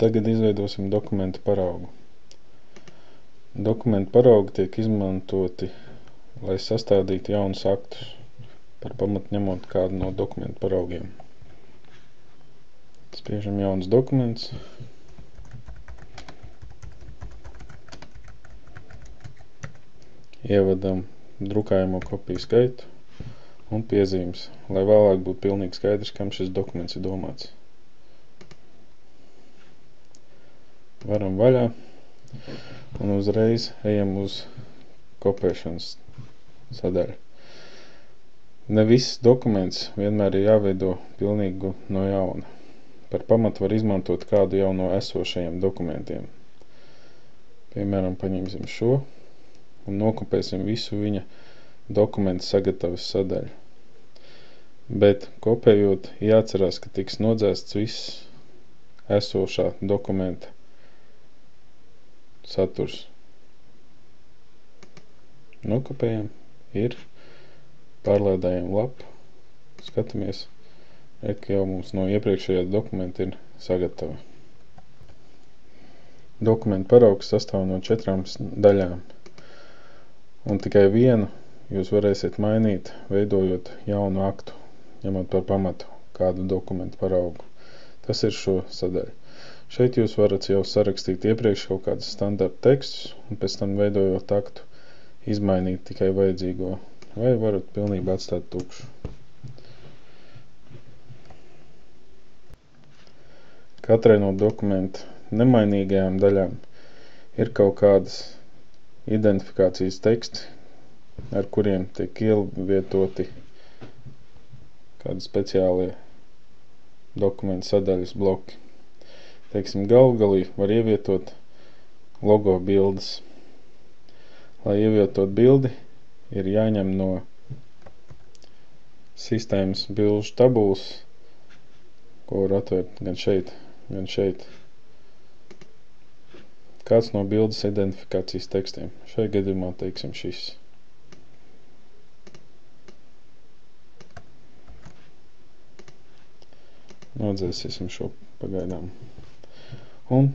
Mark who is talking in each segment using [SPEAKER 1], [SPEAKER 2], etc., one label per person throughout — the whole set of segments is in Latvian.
[SPEAKER 1] Tagad izveidosim dokumentu paraugu. Dokumentu paraugi tiek izmantoti, lai sastādītu jaunus aktus, par pamatu ņemot kādu no dokumentu paraugiem. Spiežam jauns dokuments. Ievadam drukājamo kopiju skaitu un piezīmes, lai vēlāk būtu pilnīgi skaidrs, kam šis dokuments ir domāts. Varam vaļā un uzreiz ejam uz kopēšanas sadaļu. Ne viss dokuments vienmēr ir jāveido pilnīgi no jauna. Par pamatu var izmantot kādu jau no esošajiem dokumentiem. Piemēram, paņemsim šo un nokopēsim visu viņa dokumentu sagatavas sadaļu. Bet kopējot jāatcerās, ka tiks nodzēsts viss esošā dokumenta saturs. Nokopējam, ir, pārlādājam lapu, skatāmies, ka jau mums no iepriekšējā dokumenta ir sagatava. Dokumentu paraugs sastāv no 4 daļām, un tikai vienu jūs varēsiet mainīt, veidojot jaunu aktu, ņemot par pamatu kādu dokumentu paraugu. Tas ir šo sadaļu. Šeit jūs varat jau sarakstīt iepriekš kaut kādus standarta tekstus, un pēc tam veidojot aktu, izmainīt tikai vajadzīgo, vai varat pilnībā atstāt tukšu. Katrai no dokumenta nemainīgajām daļām ir kaut kādas identifikācijas teksti, ar kuriem tiek ievietoti kādi speciālie dokumentu sadaļas bloki. Teiksim, galvgalī var ievietot logo bildes. Lai ievietot bildi, ir jāņem no sistēmas bilžu tabulas, ko var atvērt gan šeit, gan šeit. Kāds no bildes identifikācijas tekstiem. Šai gadījumā teiksim šis. Nodzēsīsim šo pagaidām. Un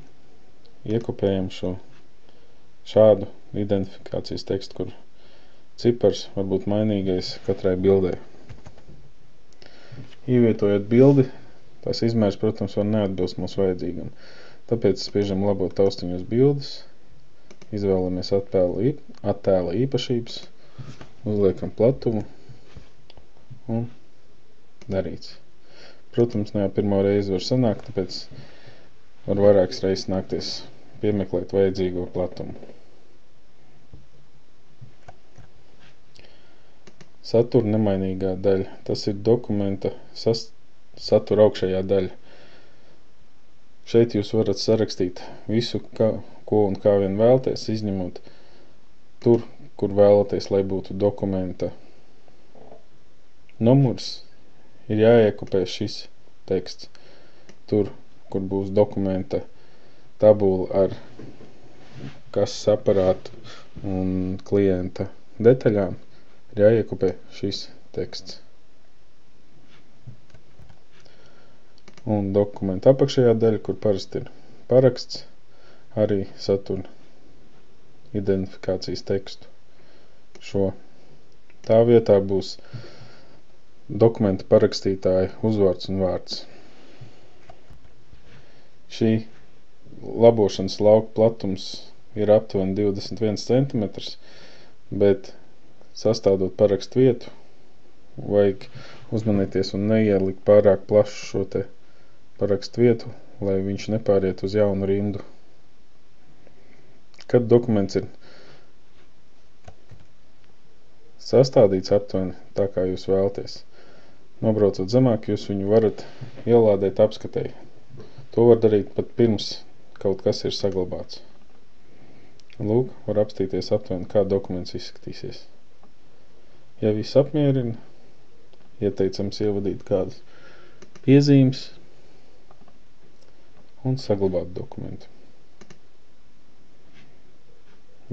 [SPEAKER 1] iekopējam šādu identifikācijas tekstu, kur cipars var būt mainīgais katrai bildē. Ievietojot bildi, tās izmērs, protams, var neatbilst mūsu vajadzīgam. Tāpēc spiežam labo taustiņu uz bildes, izvēlamies attēla īpašības, uzliekam platumu un darīts. Protams, ne jau pirmo reizi var sanākt, tāpēc var vairākas reizes nākties piemeklēt vajadzīgo platumu. Satura nemainīgā daļa. Tas ir dokumenta satura augšējā daļa. Šeit jūs varat sarakstīt visu, ko un kā vien vēlaties, izņemot tur, kur vēlaties, lai būtu dokumenta numurs, ir jāiekopē šis teksts. Tur, kur būs dokumenta tabula ar kases aparātu un klienta detaļām, ir jāiekopē šis teksts. Un dokumenta apakšējā daļa, kur parasti ir paraksts, arī satura identifikācijas tekstu. Tā vietā būs dokumenta parakstītāja uzvārds un vārds. Šī labošanas lauka platums ir aptuveni 21 cm, bet sastādot parakstu vietu, vajag uzmanīties un neielikt pārāk plašu šo te parakstu vietu, lai viņš nepāriet uz jaunu rindu. Kad dokuments ir sastādīts aptuveni tā, kā jūs vēlaties, nobraucot zemāk, jūs viņu varat ielādēt apskatēji. To var darīt pat pirms kaut kas ir saglabāts. Lūk, var apstīties aptuveni, kā dokuments izskatīsies. Ja viss apmierina, ieteicams ievadīt kādas piezīmes un saglabāt dokumentu.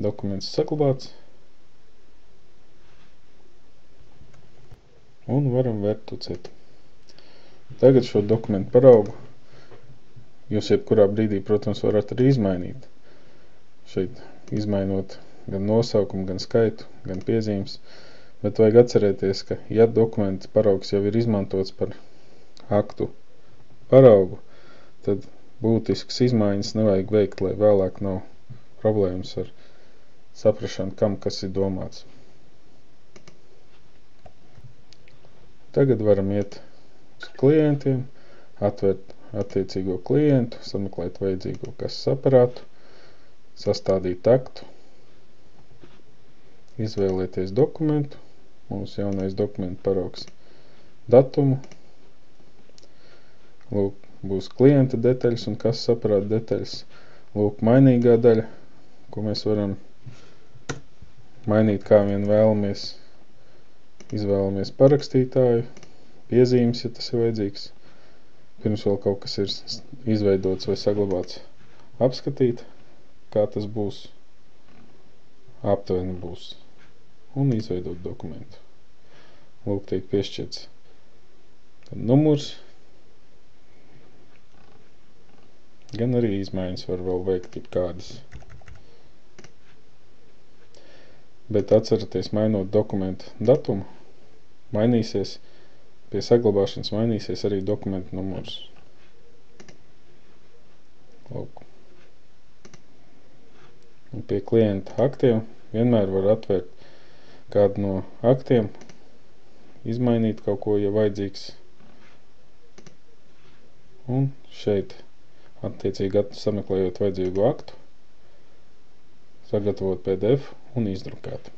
[SPEAKER 1] Dokuments saglabāts un varam vērt tucēt. Tagad šo dokumentu paraugu Jūs jebkurā brīdī, protams, varat arī izmainīt. Šeit izmainot gan nosaukumu, gan skaitu, gan piezīmes. Bet vajag atcerēties, ka ja dokumenta paraugs jau ir izmantots par aktu paraugu, tad būtiskas izmaiņas nevajag veikt, lai vēlāk nav problēmas ar saprašanu, kam kas ir domāts. Tagad varam iet uz klientiem, atvērt attiecīgo klientu, sameklēt vajadzīgo kases aparātu, sastādīt aktu, izvēlēties dokumentu, mūsu jaunais dokumentu paraugs datumu, lūk, būs klienta detaļas un kases aparāta detaļas, lūk, mainīgā daļa, ko mēs varam mainīt kā vien vēlamies. Izvēlamies parakstītāju, piezīmes, ja tas ir vajadzīgs. Pirms vēl kaut kas ir izveidots vai saglabāts, apskatīt, kā tas būs, aptuveni būs, un izveidot dokumentu. Lūk, tiek piešķirts numurs, gan arī izmaiņas var vēl veikt kādas. Bet atceraties, mainot dokumentu datumu, mainīsies, pie saglabāšanas mainīsies arī dokumentu numurs. Lūk. Un pie klienta aktiem vienmēr var atvērt kādu no aktiem, izmainīt kaut ko, ja vajadzīgs. Un šeit, attiecīgi sameklējot vajadzīgo aktu, sagatavot PDF un izdrukāt.